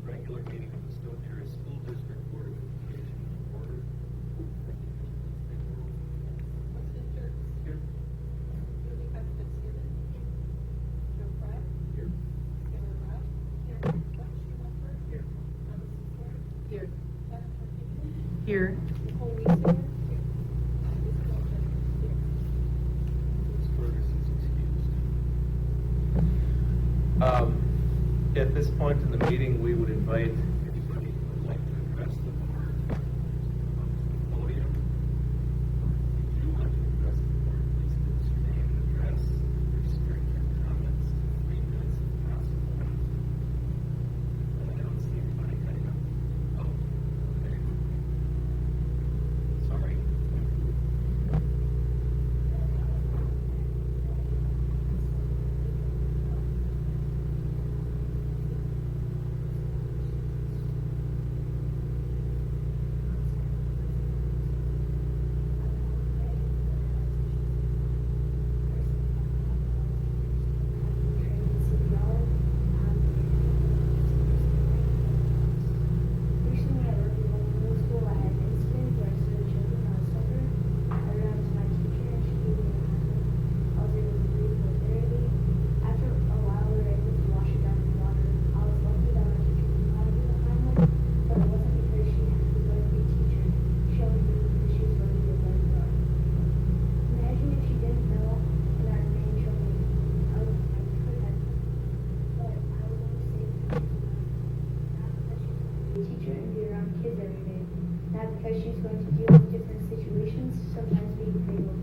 regular meeting of the Stone Area School District Board of Education in order. Here. Here. Here. At this point in the meeting, we would invite anybody who would like to address the board to come up to the podium. If you want to address the board, please give us your name and address. Restrict your comments to 3 minutes if possible. I don't see anybody coming up. Oh, okay. Sorry. Teacher and be around kids every day. Not because she's going to deal with different situations, sometimes being fatal.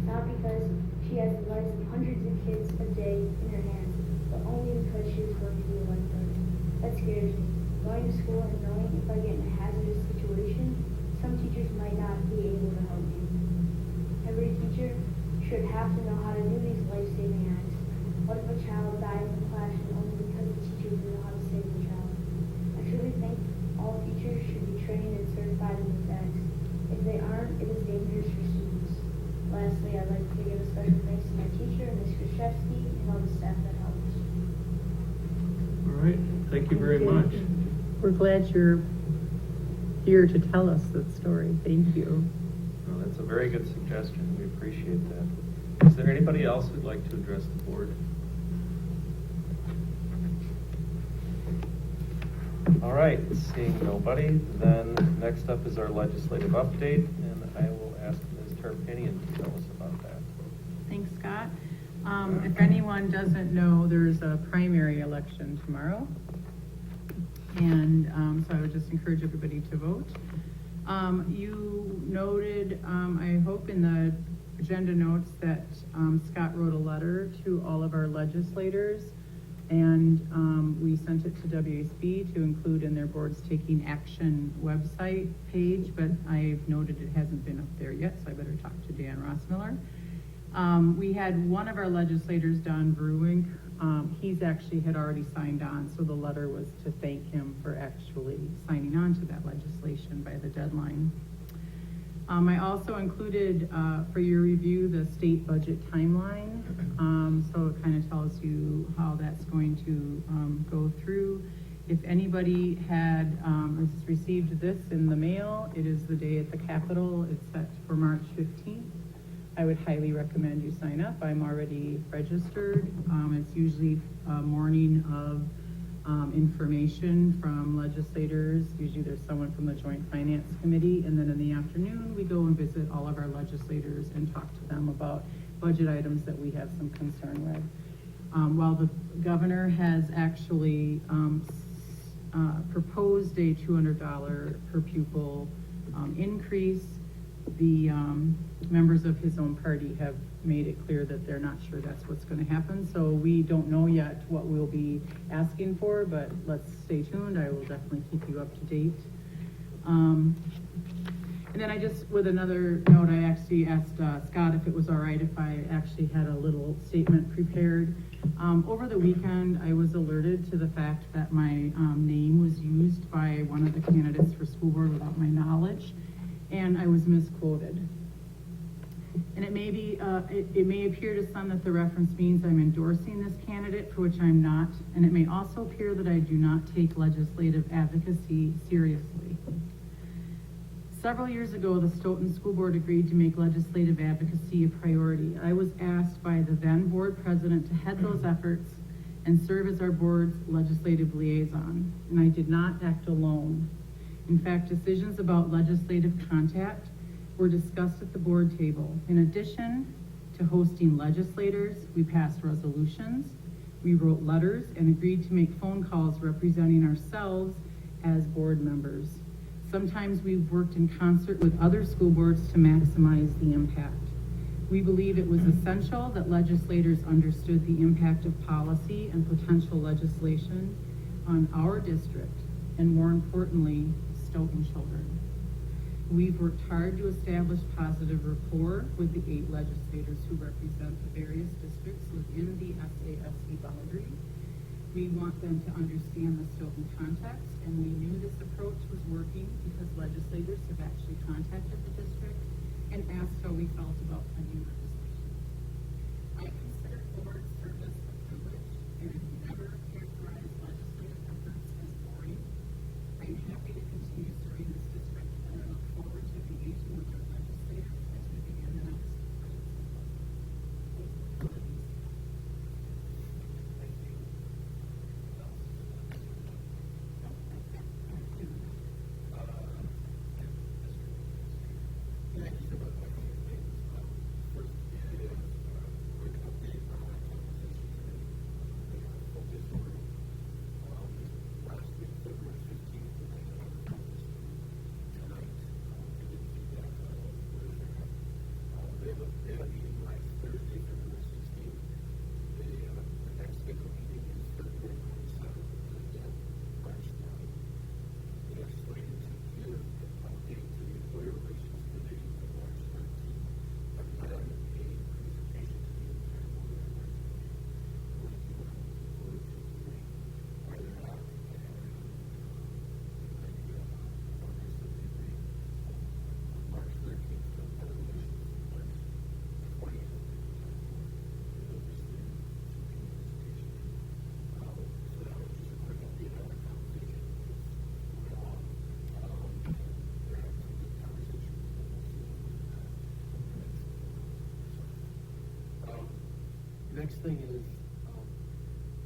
Not because she has the lives of hundreds of kids a day in her hands, but only because she is going to be a lifeguard. That scares me. Going to school and knowing if I get in a hazardous situation, some teachers might not be able to help me. Every teacher should have to know how to do these life-saving acts. What if a child died in the classroom only because the teacher didn't know how to save the child? I truly think all teachers should be trained and certified in these acts. If they aren't, it is dangerous for students. Lastly, I'd like to give a special thanks to my teacher, Ms. Krzyzewski, and all the staff that helped. All right, thank you very much. We're glad you're here to tell us that story. Thank you. Well, that's a very good suggestion. We appreciate that. Is there anybody else who'd like to address the board? All right, seeing nobody, then next up is our legislative update, and I will ask Ms. Tarpinian to tell us about that. Thanks, Scott. If anyone doesn't know, there's a primary election tomorrow. And so I would just encourage everybody to vote. You noted, I hope in the agenda notes that Scott wrote a letter to all of our legislators, and we sent it to WASB to include in their board's taking action website page, but I've noted it hasn't been up there yet, so I better talk to Dan Rossmiller. We had one of our legislators, Don Brewing, he's actually had already signed on, so the letter was to thank him for actually signing on to that legislation by the deadline. I also included for your review the state budget timeline, so it kind of tells you how that's going to go through. If anybody had received this in the mail, it is the day at the Capitol. It's set for March 15th. I would highly recommend you sign up. I'm already registered. It's usually a morning of information from legislators. Usually there's someone from the Joint Finance Committee, and then in the afternoon we go and visit all of our legislators and talk to them about budget items that we have some concern with. While the governor has actually proposed a $200 per pupil increase, the members of his own party have made it clear that they're not sure that's what's going to happen. So we don't know yet what we'll be asking for, but let's stay tuned. I will definitely keep you up to date. And then I just, with another note, I actually asked Scott if it was all right if I actually had a little statement prepared. Over the weekend, I was alerted to the fact that my name was used by one of the candidates for school board without my knowledge, and I was misquoted. And it may be, it may appear to some that the reference means I'm endorsing this candidate, for which I'm not, and it may also appear that I do not take legislative advocacy seriously. Several years ago, the Stoughton School Board agreed to make legislative advocacy a priority. I was asked by the then board president to head those efforts and serve as our board's legislative liaison, and I did not act alone. In fact, decisions about legislative contact were discussed at the board table. In addition to hosting legislators, we passed resolutions, we wrote letters, and agreed to make phone calls representing ourselves as board members. Sometimes we've worked in concert with other school boards to maximize the impact. We believe it was essential that legislators understood the impact of policy and potential legislation on our district, and more importantly, Stoughton children. We've worked hard to establish positive rapport with the 8 legislators who represent the various districts within the SASD boundary. We want them to understand the Stoughton context, and we knew this approach was working because legislators have actually contacted the district and asked how we felt about pending legislation. I consider board service a privilege and never characterize legislative efforts as boring. I'm happy to continue serving this district, and I look forward to engaging with our legislators as we begin the next budget cycle. Thank you. Next thing is,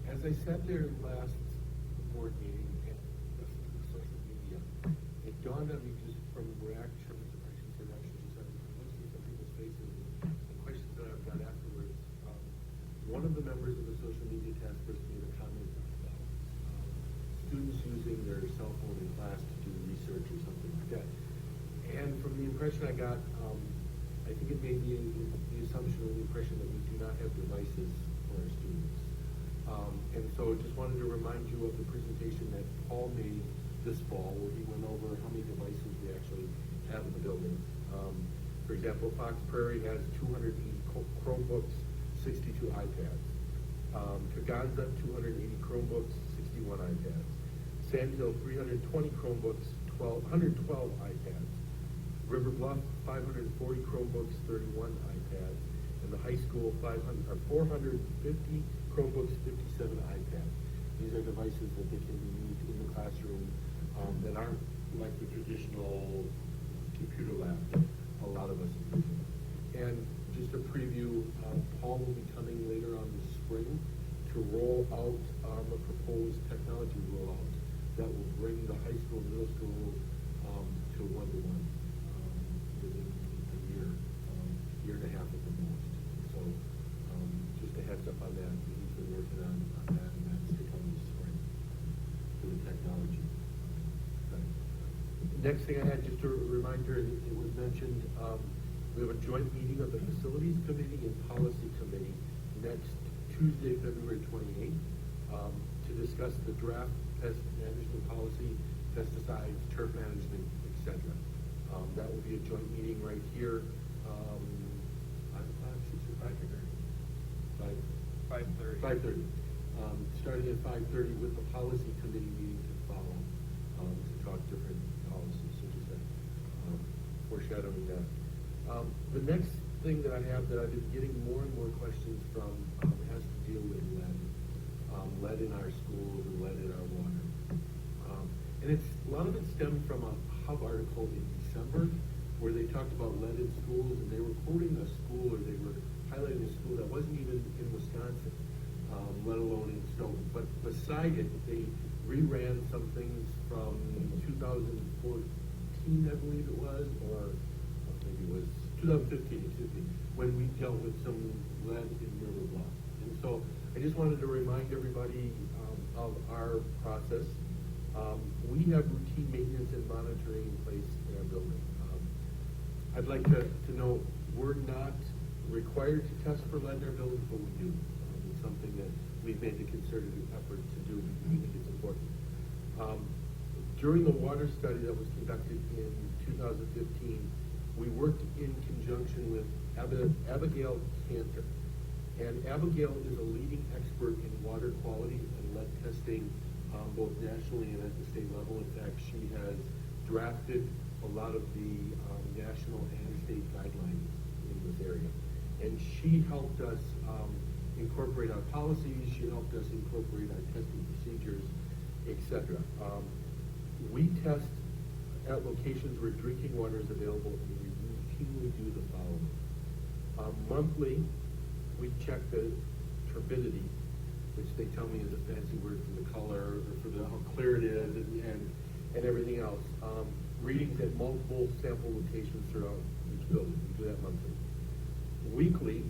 as I said there last board meeting and the social media, it dawned on me just from reactions, I should say reactions, just looking at some people's faces and questions that I've got afterwards. One of the members of the social media task force made a comment about students using their cell phone in class to do research or something like that. And from the impression I got, I think it may be the assumption or the impression that we do not have devices for our students. And so just wanted to remind you of the presentation that Paul made this fall, where he went over how many devices we actually have in the building. For example, Fox Prairie has 280 Chromebooks, 62 iPads. Kaganza, 280 Chromebooks, 61 iPads. Sandhill, 320 Chromebooks, 112 iPads. River Bluff, 540 Chromebooks, 31 iPads. And the high school, 450 Chromebooks, 57 iPads. These are devices that they can be used in the classroom that aren't like the traditional computer lab that a lot of us are using. And just a preview, Paul will be coming later on this spring to roll out a proposed technology rollout that will bring the high school and middle school to one-to-one within a year, year and a half at the most. So just a heads up on that. He's been working on that, and that's to come this spring for the technology. Okay. Next thing I had, just a reminder, it was mentioned, we have a joint meeting of the Facilities Committee and Policy Committee next Tuesday, February 28th, to discuss the draft pest management policy, pesticides, turf management, etc. That will be a joint meeting right here, 5 o'clock, 6 or 5 o'clock? 5:30. Starting at 5:30 with the Policy Committee meeting to follow, to talk different policies, so just foreshadowing that. The next thing that I have that I've been getting more and more questions from has to deal with lead. Lead in our schools and lead in our water. And a lot of it stemmed from a Hub article in December where they talked about lead in schools, and they were quoting a school, or they were highlighting a school that wasn't even in Wisconsin, let alone in Stoughton. But beside it, they reran some things from 2014, I believe it was, or maybe it was 2015, excuse me, when we dealt with some lead in river bluff. And so I just wanted to remind everybody of our process. We have routine maintenance and monitoring in place in our building. I'd like to note, we're not required to test for lead in our buildings, but we do. It's something that we've made the concerted effort to do because we think it's important. During the water study that was conducted in 2015, we worked in conjunction with Abigail Cantor. And Abigail is a leading expert in water quality and lead testing, both nationally and at the state level. In fact, she has drafted a lot of the national and state guidelines in this area. And she helped us incorporate our policies, she helped us incorporate our testing procedures, etc. We test at locations where drinking water is available, and we routinely do the following. Monthly, we check the turbidity, which they tell me is a fancy word for the color, or for how clear it is, and everything else. Readings at multiple sample locations throughout each building. We do that monthly. Weekly,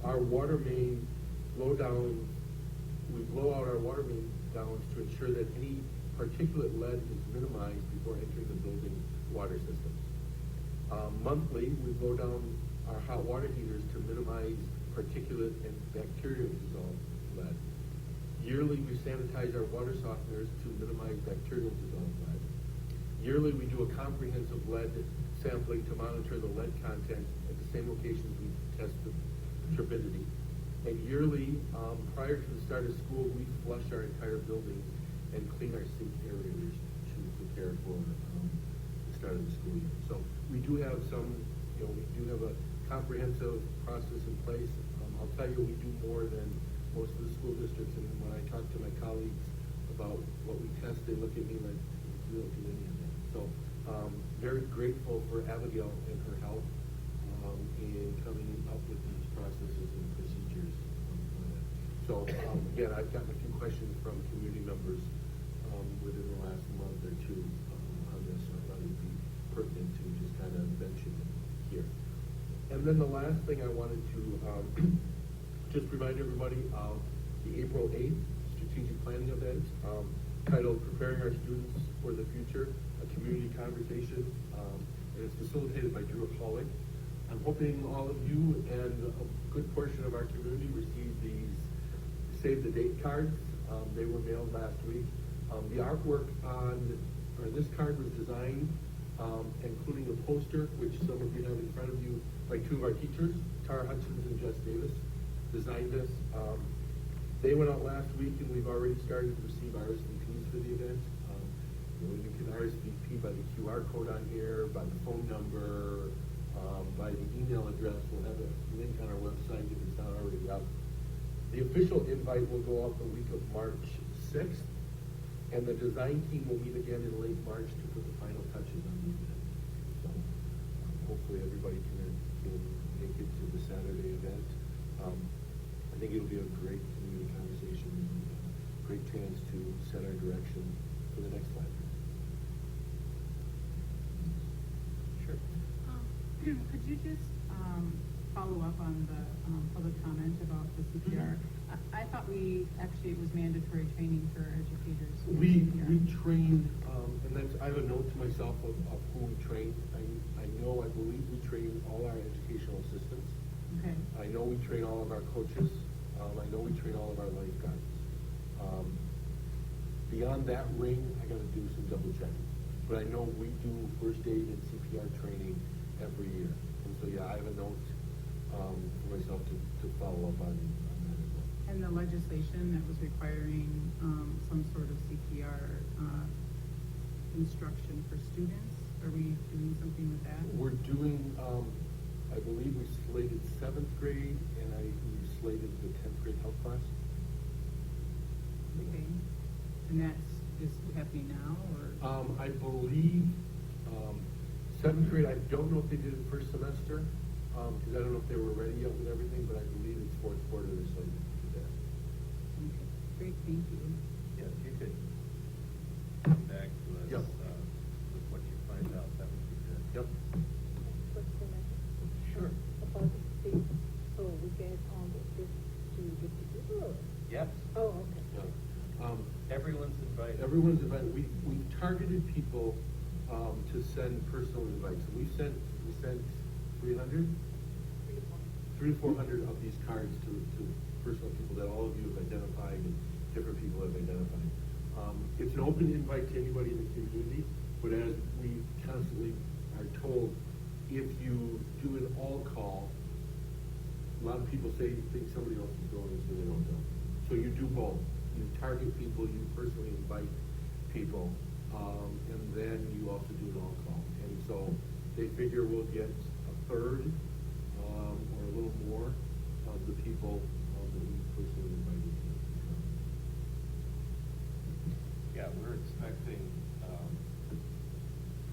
our water main blow down, we blow out our water main downs to ensure that any particulate lead is minimized before entering the building water systems. Monthly, we blow down our hot water heaters to minimize particulate and bacterial dissolved lead. Yearly, we sanitize our water softeners to minimize bacterial dissolved lead. Yearly, we do a comprehensive lead sampling to monitor the lead content at the same locations we test the turbidity. And yearly, prior to the start of school, we flush our entire building and clean our sink aerators to prepare for the start of the school year. So we do have we do have a comprehensive process in place. I'll tell you, we do more than most of the school districts, and when I talk to my colleagues about what we test, they look at me like, we don't do any of that. So very grateful for Abigail and her help in coming up with these processes and procedures. So again, I've gotten a few questions from community members within the last month or two on this, so I thought it'd be pertinent to just kind of mention it here. And then the last thing I wanted to just remind everybody of the April 8th strategic planning event titled Preparing Our Students for the Future, a community conversation, and it's facilitated by Drew Hollick. I'm hoping all of you and a good portion of our community received these save the date cards. They were mailed last week. The artwork this card was designed, including a poster, which some of you have in front of you, by two of our teachers, Tara Hutchins and Jess Davis, designed this. They went out last week, and we've already started to receive RSVPs for the event. You can RSVP by the QR code on here, by the phone number, by the email address. We'll have a link on our website if it's not already up. The official invite will go out the week of March 6th, and the design team will meet again in late March to put the final touches on the event. So hopefully everybody can make it to the Saturday event. I think it'll be a great community conversation, and a great chance to set our direction for the next slide. Sure. Could you just follow up on the public comment about the CPR? I thought it was mandatory training for educators. We train, and I have a note to myself of who we train. I believe we train all our educational assistants. Okay. I know we train all of our coaches. I know we train all of our lifeguards. Beyond that ring, I got to do some double checking. But I know we do first aid and CPR training every year. And so, yeah, I have a note for myself to follow up on that as well. And the legislation that was requiring some sort of CPR instruction for students, are we doing something with that? We're doing, I believe we grade, and we slated the 10th grade health class. Okay. And that's, is happening now, or? I believe, 7th grade, I don't know if they did it first semester, because I don't know if they were ready yet with everything, but I believe it's fourth quarter they're slated to do that. Okay, great, thank you. Yeah, if you could come back to us, Yep. with what you find out, that would be good. Yep. Question Sure. about the state, so we get on this to the people? Yes, Oh, okay. Yeah. everyone's invited. Everyone's invited. We've targeted people, to send personal invites. We sent 300? 300 to 400 of these cards to personal people that all of you have identified and different people have identified. It's an open invite to anybody in the community, but as we constantly are told, if you do an all call, a lot of people think somebody else is going, so they don't go. So you do both. You target people, you personally invite people, and then you also do an all call. And so they figure we'll get a third, or a little more of the people that we personally invited to come. Yeah, we're expecting,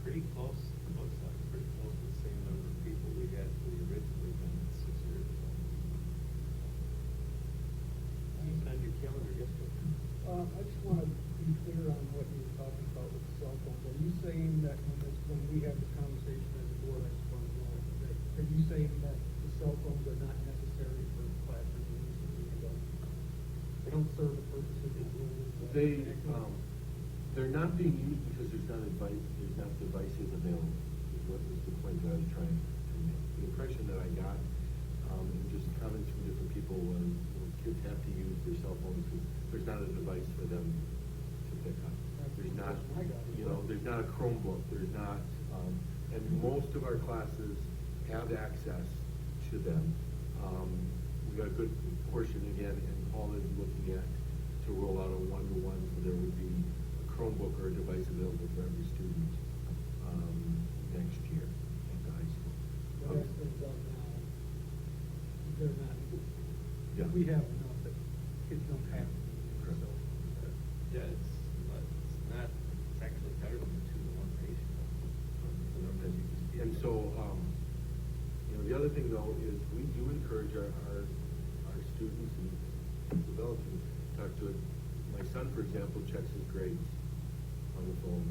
pretty close, looks like pretty close to the same number of people we had for the original event 6 years ago. Keep it on your calendar, yes, sir. I just want to be clear on what you were talking about with the cell phones. Are you saying that when we have this conversation as a board, I just want to know, that, are you saying that the cell phones are not necessary for classroom use? They don't serve a purpose of the rules? They're not being used because there's not devices available, is what was the point that I was trying to make. The impression that I got, and just comments from different people was, kids have to use their cell phones because there's not a device for them to pick up. There's not, there's not a Chromebook, there's not, and most of our classes have access to them. We got a good portion again, and Paul is looking at to roll out a one-to-one, so there would be a Chromebook or a device available for every student, next year at the high school. But as they're done now, they're not, Yeah. we have enough that kids don't have to. Correct. So, Yeah, it's not, it's actually better than a 2-to-1 ratio. The number that you just gave. And so, the other thing though is we do encourage our students and developing, talk to it. My son, for example, checks his grades on the phone.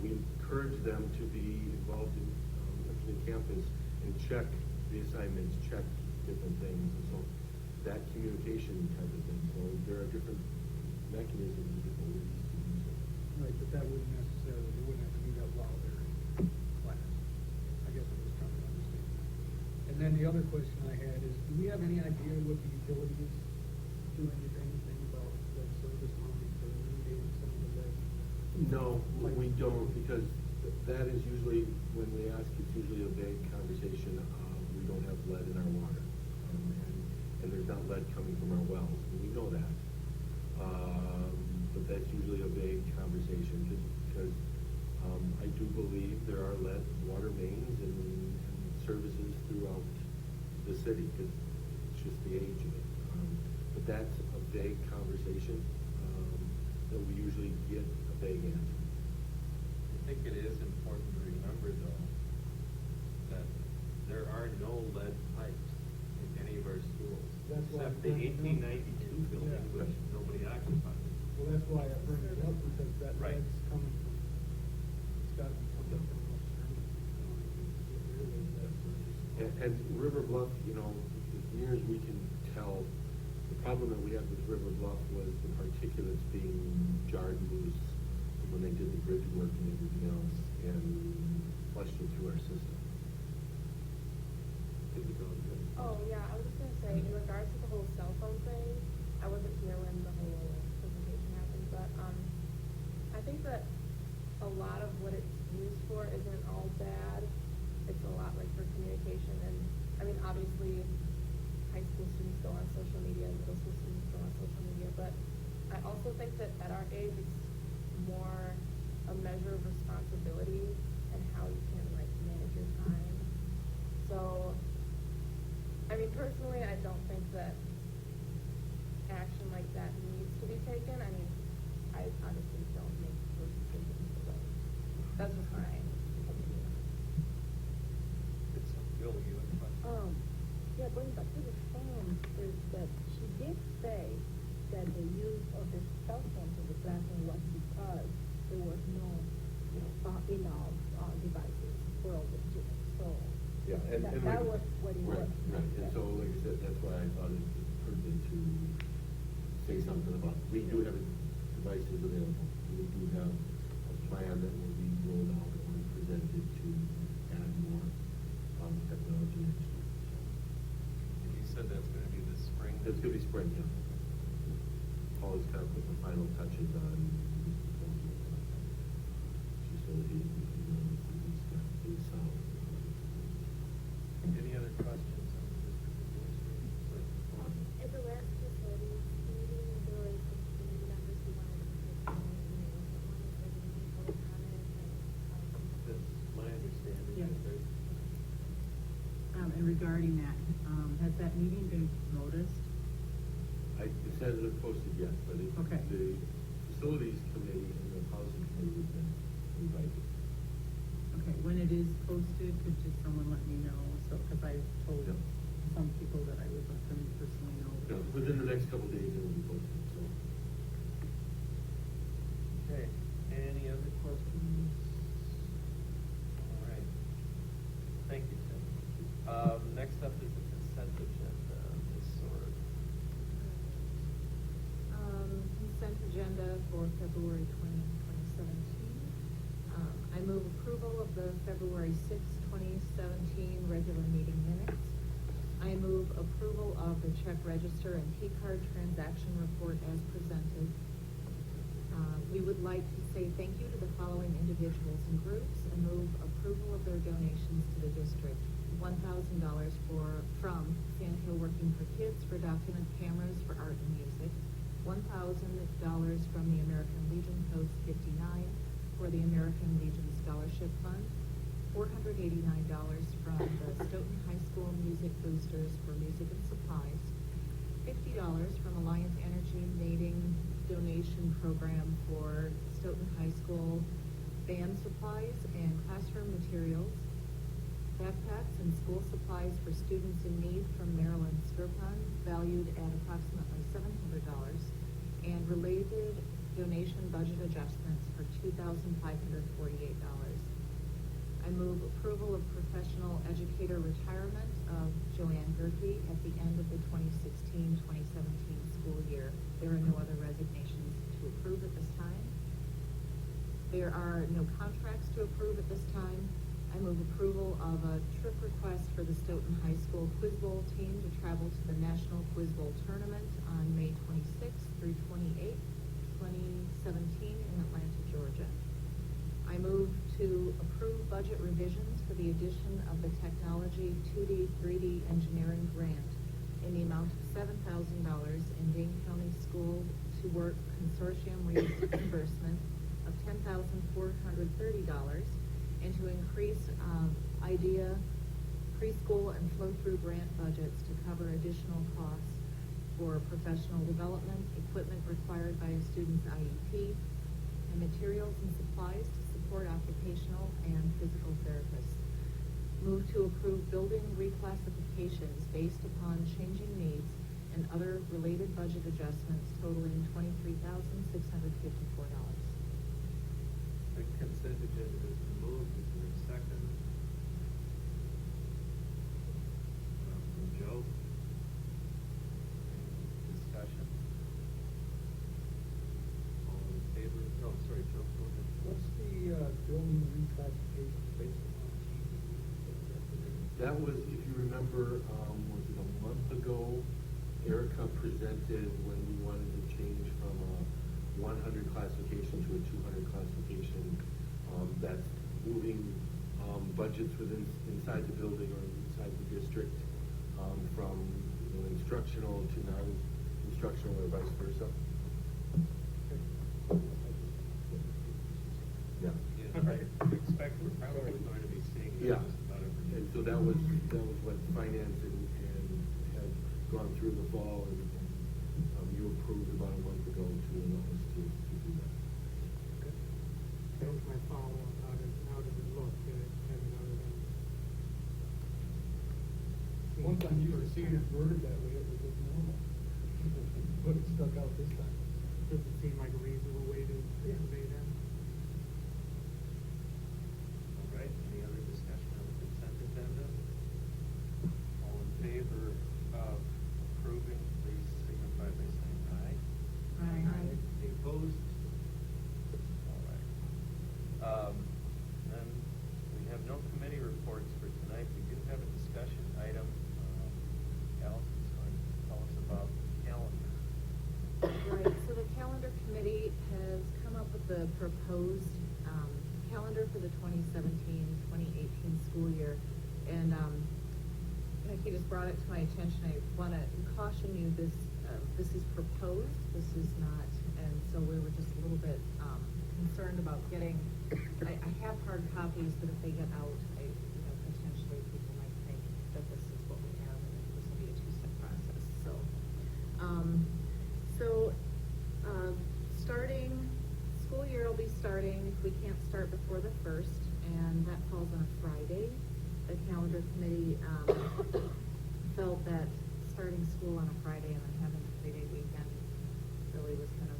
We encourage them to be involved in the campus and check the assignments, check different things, and so that communication type of thing. So there are different mechanisms and different ways to use it. right, but that wouldn't necessarily, they wouldn't have to do that while they're in class. I guess I'm just trying to understand. And then the other question I had is, do we have any idea what the utility is doing, if anything, about lead service lines or eliminating some of the lead? No, we don't, because that is usually, when we ask, it's usually a vague conversation. We don't have lead in our water, and there's not lead coming from our wells, and we know that. But that's usually a vague conversation, because I do believe there are lead water mains and services throughout the city, because it's just the age of it. But that's a vague conversation, that we usually get a vague answer. I think it is important to remember, though, that there are no lead pipes in any of our schools, That's why except the I'm- 1892 building, Yeah. which nobody occupies. Well, that's why I bring it up, because that Right. lead's coming from, it's gotta be coming from upstream. Get rid of those lead services. And River Bluff, as near as we can tell, the problem that we had with River Bluff was the particulates being jarred loose when they did the bridge work and everything else, and flushed it through our system. Did we go good? Oh, yeah, I was just gonna say, in regards to the whole cell phone thing, I wasn't here when the whole presentation happened, but, I think that a lot of what it's used for isn't all bad. It's a lot like for communication, and, I mean, obviously, high school students go on social media, middle school students go on social media, but I also think that at our age, it's more a measure of responsibility and how you can, like, manage your time. So, I mean, personally, I don't think that action like that needs to be taken. I mean, I honestly don't make those decisions, but that's just my opinion. It's Bill, you have a question? Yeah, going back to the phones, is that she did say that the use of the cell phones in the classroom was because there was no, enough, devices for all the students, so. Yeah, and That was what it was. Right, and so, like I said, that's why I thought it pertinent to say something about, we do have devices available. We do have a plan that will be rolled out and presented to add more, technology next year. And you said that's gonna be this spring? It's gonna be spring, yeah. Paul is kind of putting the final touches on facility, it's got a solid. Any other questions on the district administrator? At the last facilities meeting, there was some community members who wanted to participate, and there wasn't one, is there any public comment? That's my understanding. Yeah. that there's- And regarding that, has that meeting been noticed? It hasn't posted yet, but Okay. the facilities committee and the housing committee have been invited. Okay, when it is posted, could just someone let me know, so, because I told Yep. some people that I would let them personally know. Yeah, within the next couple of days, it will be posted, so. Okay, any other questions? All right. Thank you, Tim. Next up is the consent agenda, Ms. Sword. Consent agenda for February 2017. I move approval of the February 6, 2017 regular meeting minutes. I move approval of the check register and P-card transaction report as presented. We would like to say thank you to the following individuals and groups and move approval of their donations to the district. $1,000 from Sandhill Working for Kids for document cameras for art and music. $1,000 from the American Legion Post 59 for the American Legion Scholarship Fund. $489 from the Stoughton High School Music Boosters for music and supplies. $50 from Alliance Energy Mating donation program for Stoughton High School band supplies and classroom materials. Backpacks and school supplies for students in need from Maryland Skirpon, valued at approximately $700, and related donation budget adjustments for $2,548. I move approval of professional educator retirement of Joanne Gerke at the end of the 2016-2017 school year. There are no other resignations to approve at this time. There are no contracts to approve at this time. I move approval of a trip request for the Stoughton High School Quiz Bowl team to travel to the National Quiz Bowl Tournament on May 26th through 28th, 2017 in Atlanta, Georgia. I move to approve budget revisions for the addition of the Technology 2D, 3D Engineering Grant in the amount of $7,000 in Dane County School to Work Consortium reimbursement of $10,430, and to increase IDEA preschool and flow-through grant budgets to cover additional costs for professional development, equipment required by a student's IEP, and materials and supplies to support occupational and physical therapists. Move to approve building reclassifications based upon changing needs and other related budget adjustments totaling $23,654. The consent agenda has been moved, is there a second? From Joe? Any discussion? All in favor? No, sorry, Joe, go ahead. What's the, building reclassification based upon changing needs? That was, if you remember, was it a month ago, Erica presented when we wanted to change from a 100 classification to a 200 classification. That's moving, budgets inside the building or inside the district, from, instructional to non-instructional or vice versa. Yeah. I expect we're probably going to be seeing Yeah, that just about every year. and so that was what finance and gone through in the fall, and you approved about a month ago to allow us to do that. Okay. That was my follow-up, how did it look, having other than? One time you were seeing it worded that way, it was just normal, but it stuck out this time. Does it seem like a reasonable way to convey that? All right, any other discussion on the consent agenda? All in favor of approving, please signify by saying aye. Aye. Any opposed? All right. Then we have no committee reports for tonight. We do have a discussion item. Allison's going to tell us about the calendar. Right, so the calendar committee has come up with the proposed, calendar for the 2017-2018 school year. And, Becky just brought it to my attention. I wanna caution you, this is proposed, this is not, and so we were just a little bit, concerned about getting, I have hard copies, but if they get out, potentially people might think that this is what we have, and this will be a two-step process, so. Starting, school year will be starting, if we can't start before the 1st, and that falls on a Friday. The calendar committee, felt that starting school on a Friday and then having a 3-day weekend really was kind of,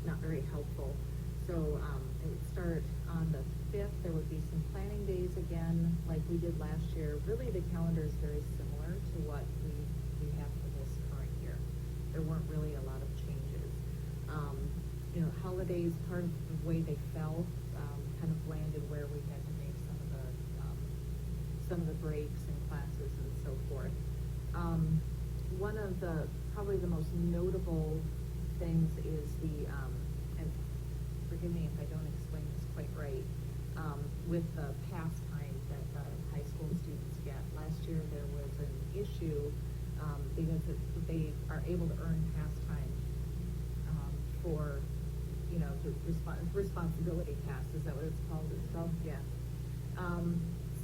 not very helpful. So, it would start on the 5th, there would be some planning days again, like we did last year. Really, the calendar is very similar to what we have for this current year. There weren't really a lot of changes. Holidays, part of the way they fell, kind of landed where we had to make some of the breaks in classes and so forth. One of the, probably the most notable things is the, and forgive me if I don't explain this quite right, with the pastime that the high school students get. Last year, there was an issue, because they are able to earn pastime, for, the responsibility pass, is that what it's called itself? Yeah.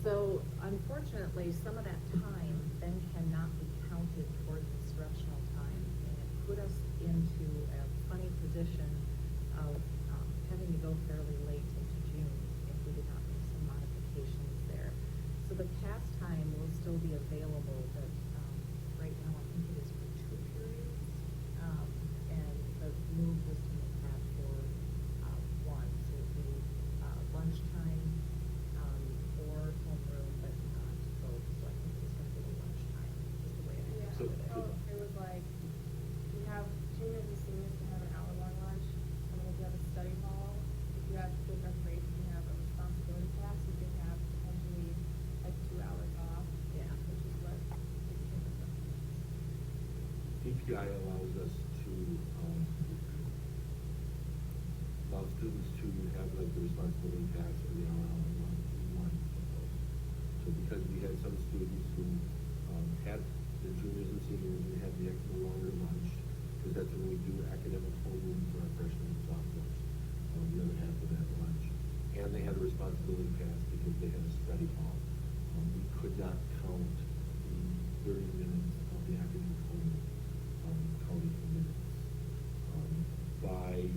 So unfortunately, some of that time then cannot be counted towards instructional time, and it put us into a funny position of, having to go fairly late into June if we did not make some modifications there. So the pastime will still be available, but, right now I think it is for 2 periods, and the move was to make that for, 1, so it would be, lunchtime, or homeroom, but not both, so I think it was gonna be the lunchtime, is the way I Yeah, So- understood it. so it was like, we have juniors and seniors can have an hour-long lunch, and then if you have a study hall, if you have good enough grades, and you have a responsibility class, you can have potentially like 2 hours off. Yeah. Which is what we came up with. DPI allows us to, allow students to have like the responsibility pass or the one. So because we had some students who, had the juniors and seniors, we had the longer lunch, because that's when we do academic homeroom for our freshmen and sophomores, the other half of that lunch. And they had a responsibility pass because they had a study hall. We could not count the 30 minutes of the academic homeroom, counted for minutes. By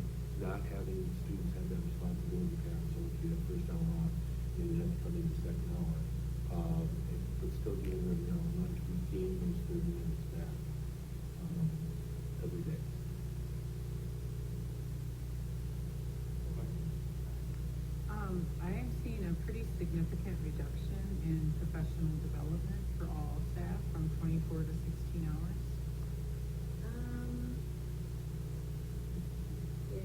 not having students have that responsibility pass, so if you have first hour off, you have to come in the second hour, but still giving them the hour lunch, we gain those 30 minutes back, every day. I am seeing a pretty significant reduction in professional development for all staff from 24 to 16 hours. Yeah.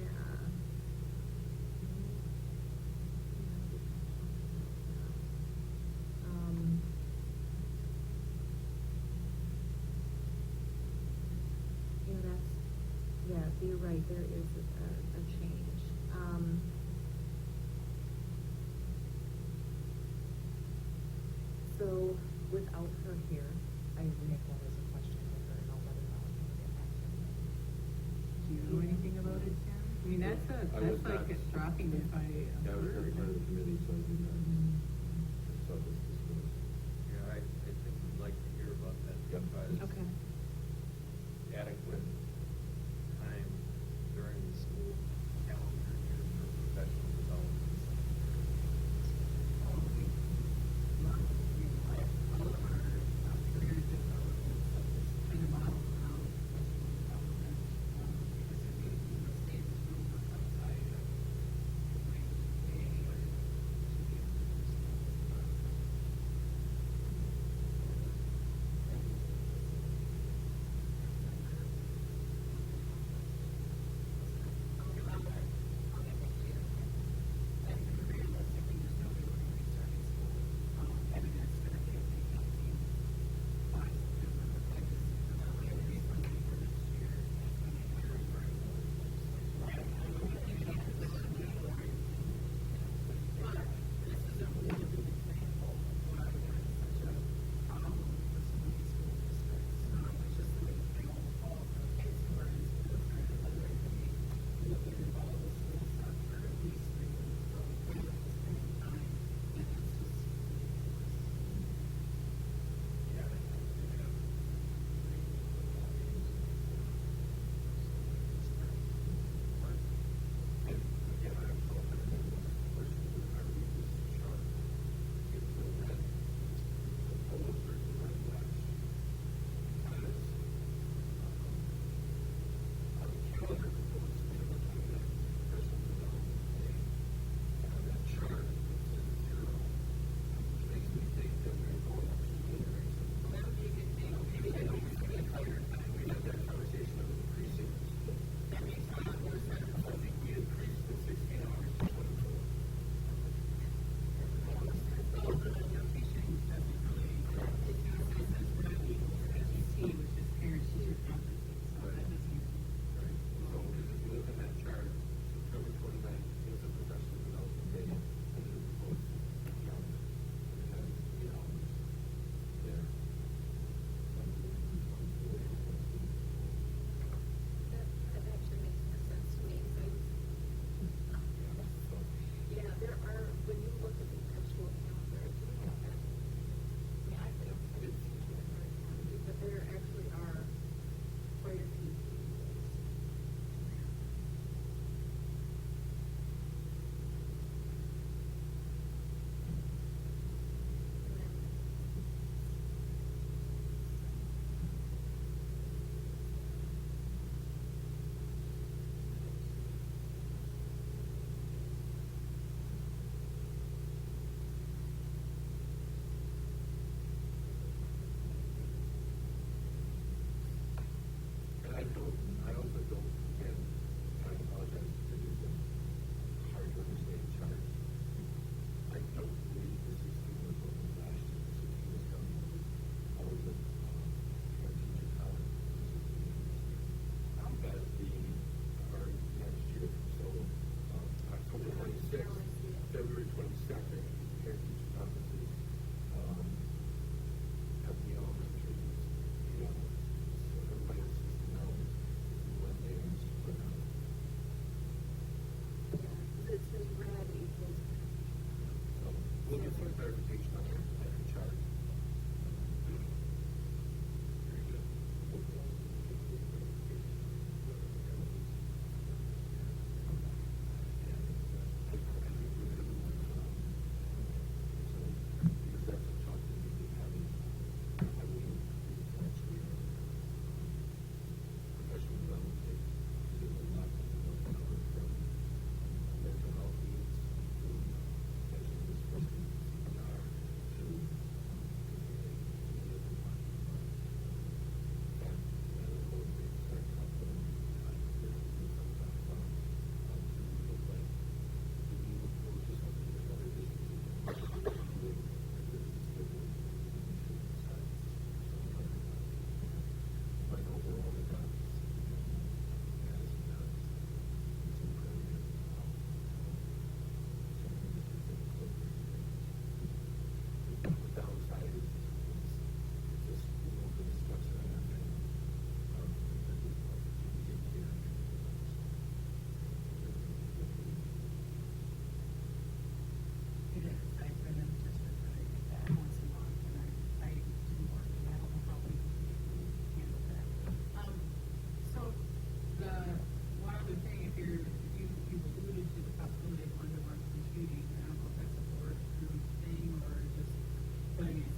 You're right, there is a change. So without her here, I make that as a question with her, and I'll let her know and we'll get back to her. Do you know anything about it, Tim? I mean, that's was like not- it's dropping it by a Yeah, I was not third. part of the committee, so I did not, I saw this was. Yeah, I think we'd like to hear about that. Yep. Because Okay.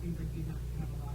seems like you have to have a lot